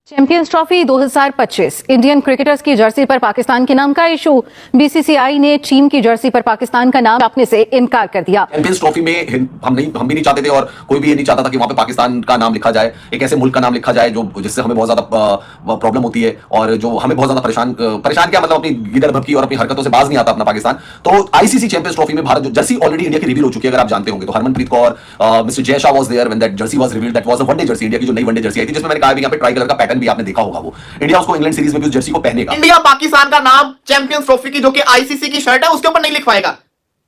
Champions trophy 2025 Indian cricketers की Jersey पर पाकिस्तान के नाम का इशू। बीसीसीआई ने टीम की जर्सी पर पाकिस्तान का नाम छापने से इनकार कर दिया। चैंपियंस ट्रॉफी में हम भी नहीं चाहते थे और कोई भी ये नहीं चाहता था कि वहां पे पाकिस्तान का नाम लिखा जाए, एक ऐसे मुल्क का नाम लिखा जाए जो जिससे हमें बहुत ज्यादा प्रॉब्लम होती है और जो हमें बहुत ज्यादा परेशान क्या मतलब अपनी गिदड़ भपकी और अपनी हरकतों से बाज नहीं आता अपना पाकिस्तान। तो आईसीसी चैंपियंस ट्रॉफी में भारत जो जर्सी ऑलरेडी इंडिया की रिवील हो चुकी है, अगर आप जानते होंगे तो Harmanpreet Kaur, mister Jay Shah was there when that jersey was revealed. That was a one day jersey, India की जो नई वनडे जर्सी आई थी, जिसमें मैंने कहा भी यहां पे ट्राई कलर का पैटर्न भी आपने देखा होगा। वो इंडिया उसको इंग्लैंड सीरीज में भी उस जर्सी को पहनेगा। इंडिया पाकिस्तान का नाम चैंपियंस ट्रॉफी की जो कि आईसीसी की शर्ट है उसके ऊपर नहीं लिखवाएगा।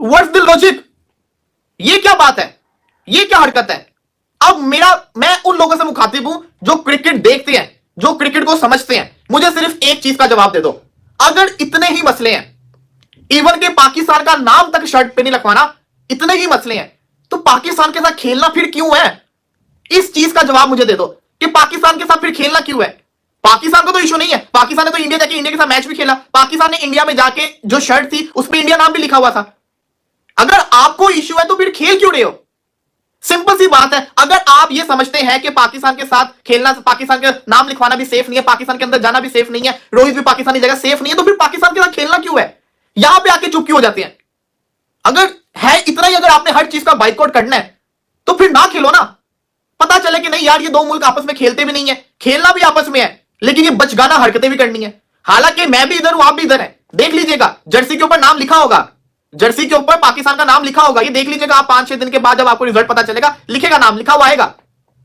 What's the logic? ये क्या बात है? ये क्या हरकत है? अब मैं उन लोगों से मुखातिब हूं जो क्रिकेट देखते हैं, जो क्रिकेट को समझते हैं। मुझे सिर्फ एक चीज का जवाब दे दो। अगर इतने ही मसले हैं, इवन के पाकिस्तान का नाम तक शर्ट पे नहीं लिखवाना, इतने ही मसले हैं, तो पाकिस्तान के साथ खेलना फिर क्यों है? इस चीज का जवाब मुझे दे दो कि पाकिस्तान के साथ फिर खेलना क्यों है। पाकिस्तान को तो इशू नहीं है, पाकिस्तान ने तो इंडिया जाके इंडिया के साथ मैच भी खेला। पाकिस्तान ने इंडिया में जाके जो शर्ट थी उस पर इंडिया नाम भी लिखा हुआ था। अगर आपको इशू है तो फिर खेल क्यों रहे हो? सिंपल सी बात है। अगर आप ये समझते हैं कि पाकिस्तान के साथ खेलना, पाकिस्तान के नाम लिखवाना भी सेफ नहीं है, पाकिस्तान के अंदर जाना भी सेफ नहीं है, रोहित भी पाकिस्तानी जगह सेफ नहीं है, तो फिर पाकिस्तान के साथ खेलना क्यों है? यहां पे आके चुप क्यों हो जाते हैं? अगर है इतना ही, अगर आपने हर चीज का बाइकआउट करना है तो फिर ना खेलो ना। पता चले कि नहीं यार, ये दो मुल्क आपस में खेलते भी नहीं है, खेलना भी आपस में है, लेकिन ये बचगाना हरकतें भी करनी है। हालांकि मैं भी इधर हूं, आप भी इधर हैं। देख लीजिएगा, जर्सी के ऊपर नाम लिखा होगा, जर्सी के ऊपर पाकिस्तान का नाम लिखा होगा। ये देख लीजिएगा आप, 5-6 दिन के बाद जब आपको रिजल्ट पता चलेगा, लिखेगा नाम, लिखा हुआ आएगा।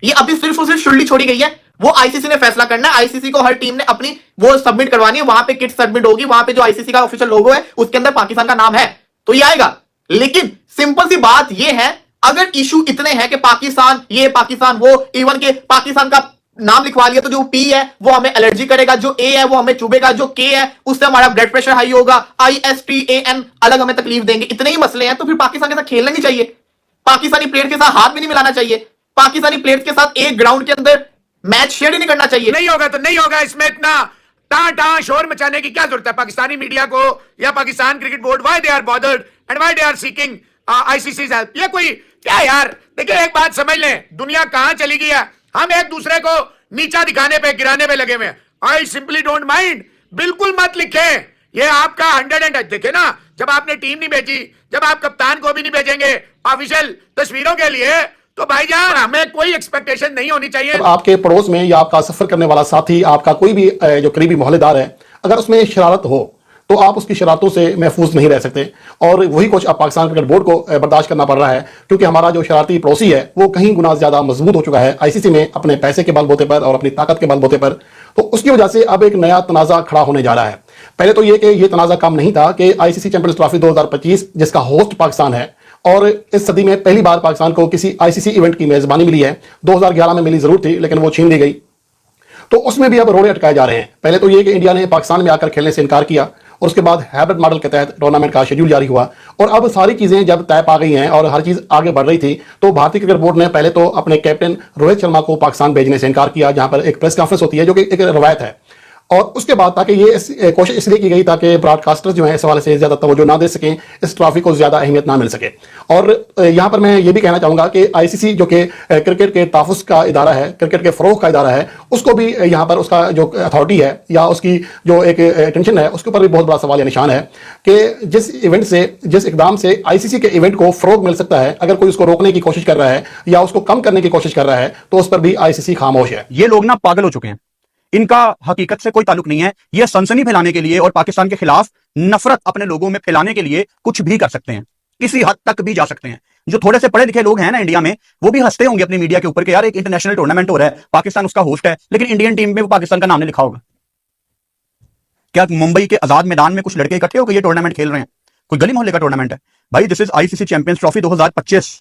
ये अभी सिर्फ और सिर्फ शुल्ली छोड़ी गई है, वो आईसीसी ने फैसला करना है। आईसीसी को हर टीम ने अपनी वो सबमिट करवानी है, वहां पे किट सबमिट होगी, वहां पे जो आईसीसी का ऑफिशियल लोगो है उसके अंदर पाकिस्तान का नाम है, तो ये आएगा। लेकिन सिंपल सी बात ये है, अगर इशू इतने हैं कि पाकिस्तान ये पाकिस्तान वो, इवन के पाकिस्तान का नाम लिखवा लिया तो जो पी है वो हमें एलर्जी करेगा, जो ए है वो हमें चुभेगा, जो के है उससे हमारा ब्लड प्रेशर हाई होगा, ISTAN अलग हमें तकलीफ देंगे, इतने ही मसले हैं, तो फिर पाकिस्तान के साथ खेलना नहीं चाहिए। पाकिस्तानी प्लेयर के साथ हाथ भी नहीं मिलाना चाहिए, पाकिस्तानी प्लेयर्स के साथ एक ग्राउंड के अंदर मैच शेयर ही नहीं करना चाहिए। नहीं होगा तो नहीं होगा, इसमें इतना टाटा शोर मचाने की क्या जरूरत है? पाकिस्तानी मीडिया को या Pakistan cricket board, why they are bothered and why they are seeking ICC help? ये कोई क्या यार? देखिए एक बात समझ लें, दुनिया कहां चली गई है। हम एक दूसरे को नीचा दिखाने पे, गिराने पे लगे हुए हैं। आई सिंपली डोंट माइंड, बिल्कुल मत लिखे। ये आपका 100 देखे ना, जब आपने टीम नहीं भेजी, जब आप कप्तान को भी नहीं भेजेंगे ऑफिशियल तस्वीरों के लिए, तो भाईजान हमें कोई एक्सपेक्टेशन नहीं होनी चाहिए। आपके पड़ोस में या आपका सफर करने वाला साथी, आपका कोई भी जो करीबी मोहल्लेदार है, अगर उसमें शरारत हो तो आप उसकी शरारतों से महफूज नहीं रह सकते। और वही कुछ अब पाकिस्तान क्रिकेट बोर्ड को बर्दाश्त करना पड़ रहा है, क्योंकि हमारा जो शरारती पड़ोसी है वो कहीं गुना ज्यादा मजबूत हो चुका है आईसीसी में, अपने पैसे के बलबूते पर और अपनी ताकत के बलबूते पर। तो उसकी वजह से अब एक नया तनाजा खड़ा होने जा रहा है। पहले तो ये तनाजा कम नहीं था कि आईसीसी चैंपियंस ट्रॉफी 2025 जिसका होस्ट पाकिस्तान है, और इस सदी में पहली बार पाकिस्तान को किसी आईसीसी इवेंट की मेजबानी मिली है। 2011 में मिली जरूर थी, लेकिन वो छीन ली गई। तो उसमें भी अब रोड़े अटकाए जा रहे हैं। पहले तो ये कि इंडिया ने पाकिस्तान में आकर खेलने से इनकार किया, और उसके बाद हाइब्रिड मॉडल के तहत टूर्नामेंट का शेड्यूल जारी हुआ। और अब सारी चीजें जब तय पा गई हैं और हर चीज आगे बढ़ रही थी, तो भारतीय क्रिकेट बोर्ड ने पहले तो अपने कैप्टन रोहित शर्मा को पाकिस्तान भेजने से इनकार किया, जहां पर एक प्रेस कॉन्फ्रेंस होती है जो कि एक रवायत है। और उसके बाद ताकि ये कोशिश इसलिए की गई ताकि ब्रॉडकास्टर्स जो है इस हवाले से ज्यादा तवज्जो ना दे सकें, इस ट्रॉफी को ज्यादा अहमियत ना मिल सके। और यहां पर मैं ये भी कहना चाहूंगा कि आईसीसी जो कि क्रिकेट के तहफ़्फ़ुज़ का इदारा है, क्रिकेट के फ़रोग़ का इदारा है, उसको भी यहां पर उसका जो अथॉरिटी है या उसकी जो एक अटेंशन है, उसके ऊपर भी बहुत बड़ा सवाल या निशान है कि जिस इकदाम से आईसीसी के इवेंट को फ़रोग़ मिल सकता है, अगर कोई उसको रोकने की कोशिश कर रहा है या उसको कम करने की कोशिश कर रहा है, तो उस पर भी आईसीसी खामोश है। ये लोग ना पागल हो चुके हैं, इनका हकीकत से कोई ताल्लुक नहीं है। ये सनसनी फैलाने के लिए और पाकिस्तान के खिलाफ नफरत अपने लोगों में फैलाने के लिए कुछ भी कर सकते हैं, किसी हद तक भी जा सकते हैं। जो थोड़े से पढ़े लिखे लोग हैं ना इंडिया में, वो भी हंसते होंगे अपनी मीडिया के ऊपर कि यार एक इंटरनेशनल टूर्नामेंट हो रहा है, पाकिस्तान उसका होस्ट है, लेकिन इंडियन टीम में वो पाकिस्तान का नाम नहीं लिखा होगा। क्या मुंबई के आजाद मैदान में कुछ लड़के इकट्ठे होकर ये टूर्नामेंट खेल रहे हैं? कोई गली मोहल्ले का टूर्नामेंट है भाई। This is ICC champions trophy 2025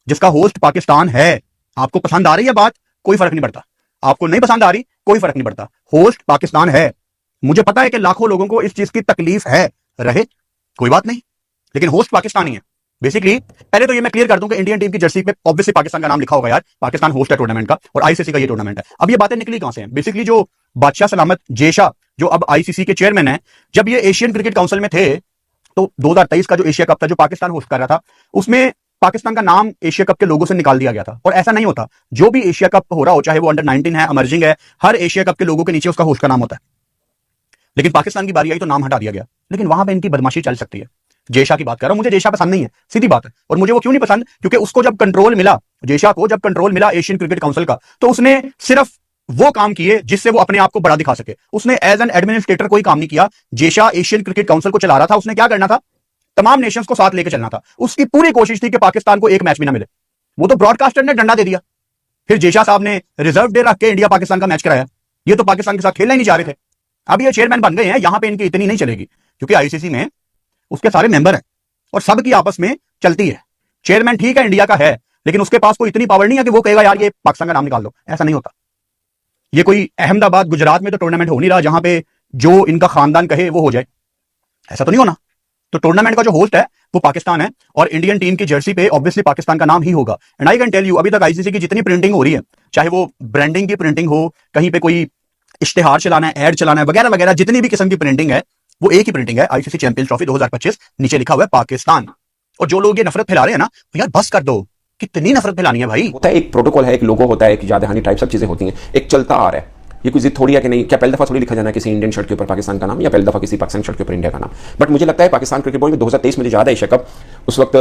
जिसका होस्ट पाकिस्तान है। आपको पसंद आ रही है बात, कोई फर्क नहीं पड़ता। आपको नहीं पसंद आ रही, कोई फर्क नहीं पड़ता। होस्ट पाकिस्तान है। मुझे पता है कि लाखों लोगों को इस चीज की तकलीफ है, रहे कोई बात नहीं, लेकिन होस्ट पाकिस्तानी है। बेसिकली पहले तो ये मैं क्लियर कर दूं कि इंडियन टीम की जर्सी पे ऑब्वियसली पाकिस्तान का नाम लिखा होगा यार, पाकिस्तान होस्ट है टूर्नामेंट का और आईसीसी का ये टूर्नामेंट है। अब ये बातें निकली कहां से हैं? बेसिकली जो बादशाह सलामत जेशा, जो अब आईसीसी के चेयरमैन है, जब ये एशियन क्रिकेट काउंसिल में थे तो 2023 का जो एशिया कप था जो पाकिस्तान होस्ट कर रहा था, उसमें पाकिस्तान का नाम एशिया कप के लोगों से निकाल दिया गया था। और ऐसा नहीं होता, जो भी एशिया कप हो रहा हो, चाहे वो अंडर 19 है, इमर्जिंग है, हर एशिया कप के लोगों के नीचे उसका होस्ट का नाम होता है। लेकिन पाकिस्तान की बारी आई तो नाम हटा दिया गया। लेकिन वहां पे इनकी बदमाशी चल सकती है। जेशा की बात कर रहा हूं, मुझे जेशा पसंद नहीं है, सीधी बात है। और मुझे वो क्यों नहीं पसंद, क्योंकि उसको जब कंट्रोल मिला, जेशा को जब कंट्रोल मिला एशियन क्रिकेट काउंसिल का, तो उसने सिर्फ वो काम किए जिससे वो अपने आप को बड़ा दिखा सके। उसने एज एन एडमिनिस्ट्रेटर कोई काम नहीं किया। जेशा एशियन क्रिकेट काउंसिल को चला रहा था, उसने क्या करना था, तमाम नेशंस को साथ लेकर चलना था। उसकी पूरी कोशिश थी कि पाकिस्तान को एक मैच भी ना मिले। वो तो ब्रॉडकास्टर ने डंडा दे दिया। फिर जेशा साहब ने रिजर्व डे रख के इंडिया पाकिस्तान का मैच कराया। ये तो पाकिस्तान के साथ खेलना ही नहीं चाह रहे थे। अब ये चेयरमैन बन गए हैं, यहां पे इनकी इतनी नहीं चलेगी, क्योंकि आईसीसी में उसके सारे मेंबर हैं और सबकी आपस में चलती है। चेयरमैन ठीक है इंडिया का है, लेकिन उसके पास कोई इतनी पावर नहीं है कि वो कहेगा यार ये पाकिस्तान का नाम निकाल दो। ऐसा नहीं होता। ये कोई अहमदाबाद गुजरात में तो टूर्नामेंट हो नहीं रहा जहां पे जो इनका खानदान कहे वो हो जाए, ऐसा तो नहीं होना। तो टूर्नामेंट का जो होस्ट है वो पाकिस्तान है और इंडियन टीम की जर्सी पे ऑब्वियसली पाकिस्तान का नाम ही होगा। And I can tell you, अभी तक आईसीसी की जितनी प्रिंटिंग हो रही है, चाहे वो ब्रांडिंग की प्रिंटिंग हो, कहीं पे कोई इश्तिहार चलाना है, एड चलाना है, वगैरह वगैरह, जितनी भी किस्म की प्रिंटिंग है वो एक ही प्रिंटिंग है, आईसीसी चैंपियंस ट्रॉफी 2025, नीचे लिखा हुआ है पाकिस्तान। और जो लोग ये नफरत फैला रहे हैं ना, यार बस कर दो, कितनी नफरत फैलानी है भाई। होता है, एक प्रोटोकॉल है, एक लोगो होता है, एक याद दहानी टाइप सब चीजें होती हैं, एक चलता आ रहा है। ये कोई जिद थोड़ी है कि नहीं, क्या पहली दफा थोड़ी लिखा जाना है किसी इंडियन शर्ट के ऊपर पाकिस्तान का नाम, या पहली दफा किसी पाकिस्तान शर्ट के ऊपर इंडिया का नाम। बट मुझे लगता है पाकिस्तान क्रिकेट बोर्ड में 2023 में याद है एशिया कप, उस वक्त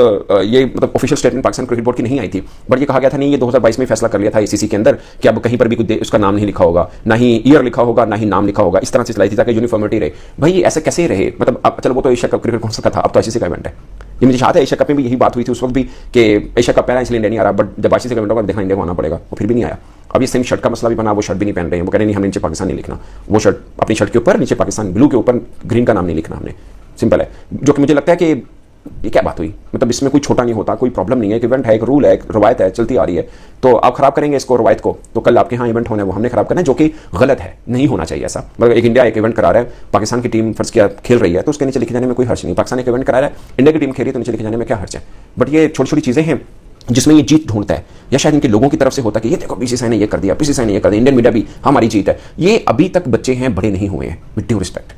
ये मतलब official statement Pakistan cricket board की नहीं आई थी, बट ये कहा गया था नहीं, ये 2022 में फैसला कर लिया था आईसीसी के अंदर कि अब कहीं पर भी कुछ उसका नाम नहीं लिखा होगा, ना ही ईयर लिखा होगा, ना ही नाम लिखा होगा। इस तरह से चलाई थी ताकि यूनिफॉर्मिटी रहे। भाई ऐसे कैसे रहे, मतलब अब चलो वो तो एशिया कप क्रिकेट काउंसिल का था, अब तो आईसीसी का इवेंट है। ये मुझे याद है एशिया कप में भी यही बात हुई थी उस वक्त भी कि एशिया कप पहला इसलिए इंडिया नहीं आ रहा, बट जब आईसीसी का इवेंट होगा देखना इंडिया को आना पड़ेगा, वो फिर भी नहीं आया। अब ये सेम शर्ट का मसला भी बना, वो शर्ट भी नहीं पहन रहे हैं, वो कह रहे नहीं हमें नीचे पाकिस्तान नहीं लिखना, वो शर्ट अपनी शर्ट के ऊपर नीचे पाकिस्तान ब्लू के ऊपर ग्रीन का नाम नहीं लिखना हमने, सिंपल है। जो कि मुझे लगता है कि ये क्या बात हुई, मतलब इसमें कोई छोटा नहीं होता, कोई प्रॉब्लम नहीं है। एक इवेंट है, एक रूल है, एक रवायत है, चलती आ रही है, तो आप खराब करेंगे इसको रवायत को, तो कल आपके यहाँ इवेंट होने वो हमने खराब करना है, जो कि गलत है, नहीं होना चाहिए ऐसा। मतलब एक इंडिया एक इवेंट करा रहा है, पाकिस्तान की टीम फर्ज किया खेल रही है, तो उसके नीचे लिखे जाने में कोई हर्ज नहीं। पाकिस्तान एक इवेंट करा रहा है, इंडिया की टीम खेल रही है, तो नीचे लिखे जाने में क्या हर्ज है। बट ये छोटी छोटी चीजें हैं जिसमें ये जीत ढूंढता है, या शायद इनके लोगों की तरफ से होता है कि ये देखो बीसीसीआई ने ये कर दिया, बीसीसीआई ने ये कर दिया, इंडियन मीडिया भी हमारी जीत है। ये अभी तक बच्चे हैं, बड़े नहीं हुए हैं, विद ड्यू रिस्पेक्ट।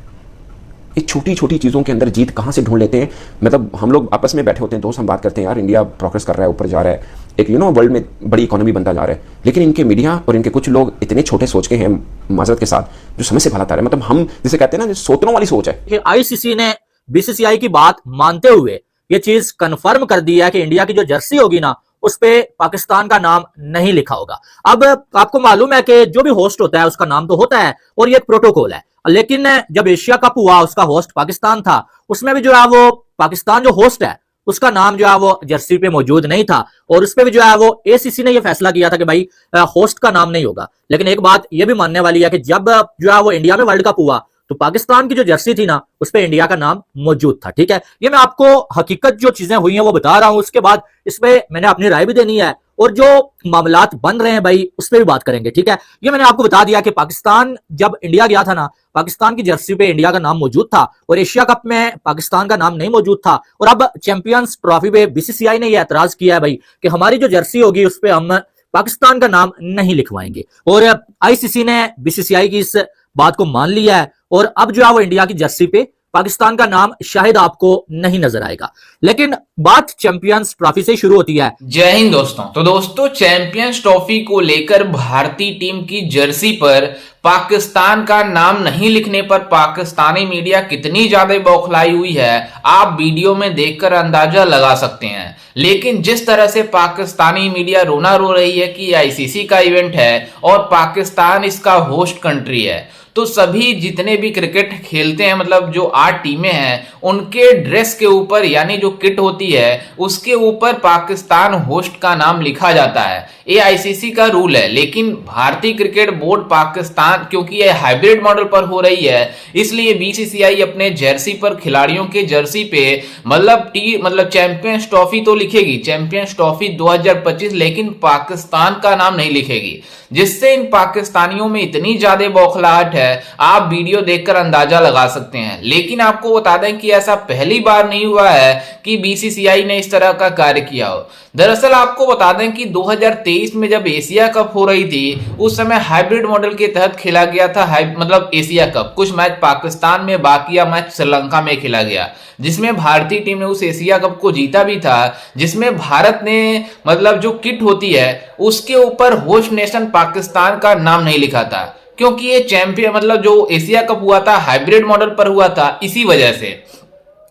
ये छोटी छोटी चीज़ों के अंदर जीत कहाँ से ढूंढ लेते हैं। मतलब हम लोग आपस में बैठे होते हैं, दोस्त, हम बात करते हैं यार इंडिया प्रोग्रेस कर रहा है, ऊपर जा रहा है, एक वर्ल्ड में बड़ी इकोनॉमी बनता जा रहा है, लेकिन इनके मीडिया और इनके कुछ लोग इतने छोटे सोच के हैं, माजरत के साथ, जो समय से भलाता रहे। मतलब हम जिसे कहते हैं ना, सोतनों वाली सोच है। आईसीसी ने बीसीसीआई की बात मानते हुए ये चीज कंफर्म कर दी है कि इंडिया की जो जर्सी होगी ना, उस पे पाकिस्तान का नाम नहीं लिखा होगा। अब आपको मालूम है कि जो भी होस्ट होता है उसका नाम तो होता है और ये एक प्रोटोकॉल है, लेकिन जब एशिया कप हुआ उसका होस्ट पाकिस्तान था, उसमें भी जो है वो पाकिस्तान जो होस्ट है उसका नाम जो है वो जर्सी पे मौजूद नहीं था, और उस पे भी जो है वो एसीसी ने ये फैसला किया था कि भाई होस्ट का नाम नहीं होगा। लेकिन एक बात ये भी मानने वाली है कि जब जो है वो इंडिया में वर्ल्ड कप हुआ तो पाकिस्तान की जो जर्सी थी ना, उस पे इंडिया का नाम मौजूद था। ठीक है, ये मैं आपको हकीकत जो चीजें हुई हैं वो बता रहा हूं, उसके बाद इस पे मैंने अपनी राय भी देनी है और जो मामलात बन रहे हैं भाई उस पर भी बात करेंगे। ठीक है, ये मैंने आपको बता दिया कि पाकिस्तान जब इंडिया गया था ना, पाकिस्तान की जर्सी पे इंडिया का नाम मौजूद था और एशिया कप में पाकिस्तान का नाम नहीं मौजूद था। और अब चैंपियंस ट्रॉफी पे बीसीसीआई ने यह एतराज किया है भाई कि हमारी जो जर्सी होगी उस पर हम पाकिस्तान का नाम नहीं लिखवाएंगे, और आईसीसी ने बीसीसीआई की इस बात को मान लिया है और अब जो है वो इंडिया की जर्सी पे पाकिस्तान का नाम शायद आपको नहीं नजर आएगा। लेकिन बात चैंपियंस ट्रॉफी से शुरू होती है। जय हिंद दोस्तों। तो दोस्तों, चैंपियंस ट्रॉफी को लेकर भारतीय टीम की जर्सी पर पाकिस्तान का नाम नहीं लिखने पर पाकिस्तानी मीडिया कितनी ज्यादा बौखलाई हुई है, आप वीडियो में देखकर अंदाजा लगा सकते हैं। लेकिन जिस तरह से पाकिस्तानी मीडिया रोना रो रही है कि आईसीसी का इवेंट है और पाकिस्तान इसका होस्ट कंट्री है, तो सभी जितने भी क्रिकेट खेलते हैं, मतलब जो 8 टीमें हैं, उनके ड्रेस के ऊपर यानी जो किट होती है उसके ऊपर पाकिस्तान होस्ट का नाम लिखा जाता है। ये आईसीसी का रूल है। लेकिन भारतीय क्रिकेट बोर्ड पाकिस्तान, क्योंकि ये हाइब्रिड मॉडल पर हो रही है, इसलिए बीसीसीआई अपने जर्सी पर, खिलाड़ियों के जर्सी पे मतलब चैंपियंस ट्रॉफी तो लिखेगी, चैंपियंस ट्रॉफी 2025, लेकिन पाकिस्तान का नाम नहीं लिखेगी, जिससे इन पाकिस्तानियों में इतनी ज्यादा बौखलाहट है, आप वीडियो देखकर अंदाजा लगा सकते हैं। लेकिन आपको बता दें कि ऐसा पहली बार नहीं हुआ है कि बीसीसीआई ने इस तरह का कार्य किया हो। दरअसल आपको बता दें कि 2023 में जब एशिया कप हो रही थी, उस समय हाइब्रिड मॉडल के तहत खेला गया था मतलब एशिया कप, कुछ मैच पाकिस्तान में, बाकी मैच श्रीलंका में खेला गया, जिसमें भारतीय टीम ने उस एशिया कप को जीता भी था, जिसमें भारत ने मतलब जो किट होती है उसके ऊपर होस्ट नेशन पाकिस्तान का नाम नहीं लिखा था, क्योंकि ये चैंपियन मतलब जो एशिया कप हुआ था हाइब्रिड मॉडल पर हुआ था इसी वजह से।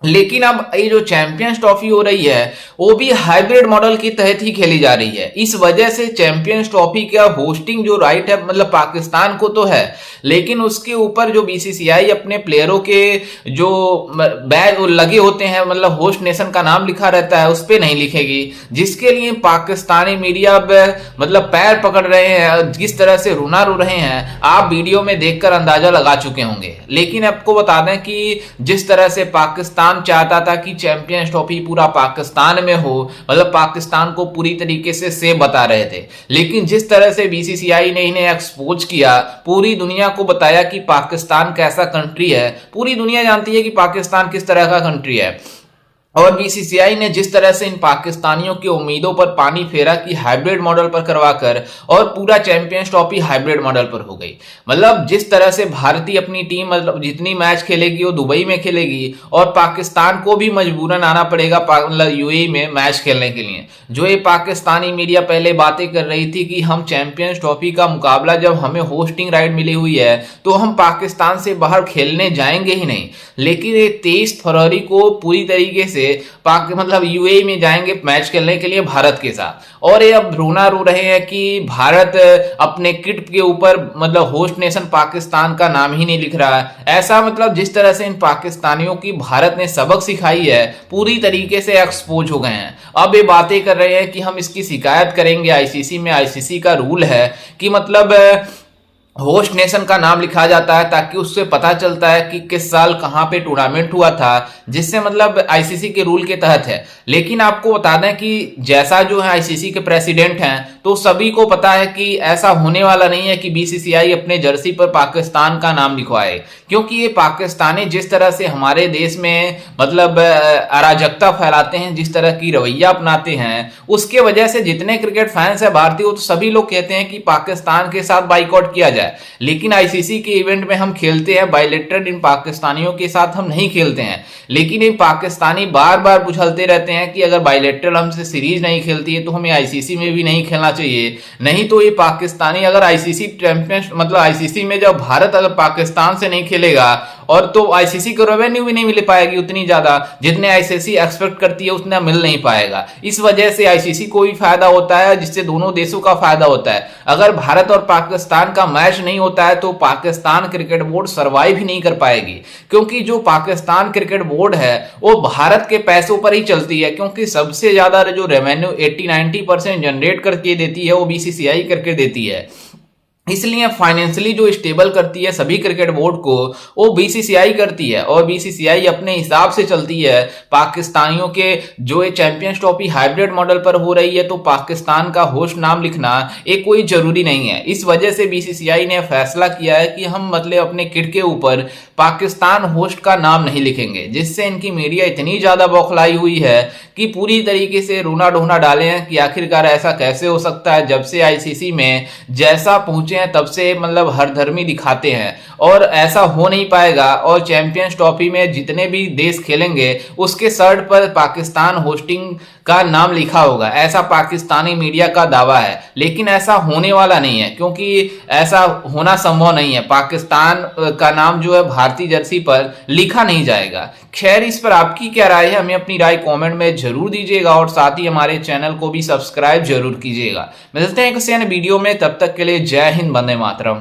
लेकिन अब ये जो चैंपियंस ट्रॉफी हो रही है वो भी हाइब्रिड मॉडल के तहत ही खेली जा रही है। इस वजह से चैंपियंस ट्रॉफी का होस्टिंग जो राइट है मतलब पाकिस्तान को तो है, लेकिन उसके ऊपर जो बीसीसीआई अपने प्लेयरों के जो बैज लगे होते हैं मतलब होस्ट नेशन का नाम लिखा रहता है उस पर नहीं लिखेगी, जिसके लिए पाकिस्तानी मीडिया मतलब पैर पकड़ रहे हैं, किस तरह से रोना रो रहे हैं आप वीडियो में देखकर अंदाजा लगा चुके होंगे। लेकिन आपको बता दें कि जिस तरह से पाकिस्तान चाहता था कि चैंपियंस ट्रॉफी पूरा पाकिस्तान में हो, मतलब पाकिस्तान को पूरी तरीके से सेफ बता रहे थे, लेकिन जिस तरह से बीसीसीआई ने इन्हें एक्सपोज किया, पूरी दुनिया को बताया कि पाकिस्तान कैसा कंट्री है, पूरी दुनिया जानती है कि पाकिस्तान किस तरह का कंट्री है, और बीसीसीआई ने जिस तरह से इन पाकिस्तानियों की उम्मीदों पर पानी फेरा कि हाइब्रिड मॉडल पर करवाकर और पूरा चैंपियंस ट्रॉफी हाइब्रिड मॉडल पर हो गई। मतलब जिस तरह से भारतीय अपनी टीम मतलब जितनी मैच खेलेगी वो दुबई में खेलेगी और पाकिस्तान को भी मजबूरन आना पड़ेगा मतलब यूएई में मैच खेलने के लिए। जो ये पाकिस्तानी मीडिया पहले बातें कर रही थी कि हम चैंपियंस ट्रॉफी का मुकाबला जब हमें होस्टिंग राइट मिली हुई है तो हम पाकिस्तान से बाहर खेलने जाएंगे ही नहीं, लेकिन ये 23 फरवरी को पूरी तरीके से मतलब यूएई में जाएंगे मैच खेलने के लिए भारत के साथ, और ये अब रोना रो रहे हैं कि भारत अपने किट के ऊपर मतलब होस्ट नेशन पाकिस्तान का नाम ही नहीं लिख रहा है। ऐसा मतलब जिस तरह से इन पाकिस्तानियों की भारत ने सबक सिखाई है पूरी तरीके से एक्सपोज हो गए हैं। अब ये बातें कर रहे हैं कि हम इसकी शिकायत करेंगे आईसीसी में। आईसीसी का रूल है कि मतलब होस्ट नेशन का नाम लिखा जाता है ताकि उससे पता चलता है कि किस साल कहां पे टूर्नामेंट हुआ था, जिससे मतलब आईसीसी के रूल के तहत है। लेकिन आपको बता दें कि जैसा जो है आईसीसी के प्रेसिडेंट हैं तो सभी को पता है कि ऐसा होने वाला नहीं है कि बीसीसीआई अपने जर्सी पर पाकिस्तान का नाम लिखवाए, क्योंकि ये पाकिस्तानी जिस तरह से हमारे देश में मतलब अराजकता फैलाते हैं, जिस तरह की रवैया अपनाते हैं, उसके वजह से जितने क्रिकेट फैंस है भारतीय तो सभी लोग कहते हैं कि पाकिस्तान के साथ बाइकआउट किया जाए। लेकिन आईसीसी के इवेंट में हम खेलते हैं बायलैटरल, इन पाकिस्तानियों के साथ हम नहीं खेलते हैं। लेकिन ये पाकिस्तानी बार बार बुझलते रहते हैं कि अगर बायलैटरल हमसे सीरीज नहीं खेलती है तो हमें आईसीसी में भी नहीं खेलना चाहिए। नहीं तो ये पाकिस्तानी अगर आईसीसी चैंपियन मतलब आईसीसी में जब भारत अगर पाकिस्तान से नहीं खेलेगा और तो आईसीसी को रेवेन्यू भी नहीं मिल पाएगी उतनी ज्यादा जितने आईसीसी एक्सपेक्ट करती है उतना मिल नहीं पाएगा। इस वजह से आईसीसी को भी फायदा होता है, जिससे दोनों देशों का फायदा होता है। अगर भारत और पाकिस्तान का मैच नहीं होता है तो पाकिस्तान क्रिकेट बोर्ड सर्वाइव ही नहीं कर पाएगी, क्योंकि जो पाकिस्तान क्रिकेट बोर्ड है वो भारत के पैसों पर ही चलती है, क्योंकि सबसे ज्यादा जो रेवेन्यू 80-90% जनरेट करके देती है वो बीसीसीआई करके देती है। इसलिए फाइनेंशियली जो स्टेबल करती है सभी क्रिकेट बोर्ड को वो बीसीसीआई करती है, और बीसीसीआई अपने हिसाब से चलती है। पाकिस्तानियों के जो ये चैंपियंस ट्रॉफी हाइब्रिड मॉडल पर हो रही है तो पाकिस्तान का होस्ट नाम लिखना एक कोई जरूरी नहीं है। इस वजह से बीसीसीआई ने फैसला किया है कि हम मतलब अपने किट के ऊपर पाकिस्तान होस्ट का नाम नहीं लिखेंगे, जिससे इनकी मीडिया इतनी ज्यादा बौखलाई हुई है कि पूरी तरीके से रोना ढोना डाले हैं कि आखिरकार ऐसा कैसे हो सकता है। जब से आईसीसी में जैसा पहुंचे हैं तब से मतलब हर धर्मी दिखाते हैं, और ऐसा हो नहीं पाएगा। और चैंपियंस ट्रॉफी में जितने भी देश खेलेंगे उसके शर्ट पर पाकिस्तान होस्टिंग का नाम लिखा होगा, ऐसा पाकिस्तानी मीडिया का दावा है। लेकिन ऐसा होने वाला नहीं है, क्योंकि ऐसा होना संभव नहीं है। पाकिस्तान का नाम जो है भारतीय जर्सी पर लिखा नहीं जाएगा। खैर, इस पर आपकी क्या राय है हमें अपनी राय कमेंट में जरूर दीजिएगा, और साथ ही हमारे चैनल को भी सब्सक्राइब जरूर कीजिएगा। मिलते हैं किसी अन्य वीडियो में, तब तक के लिए जय हिंद, वंदे मातरम।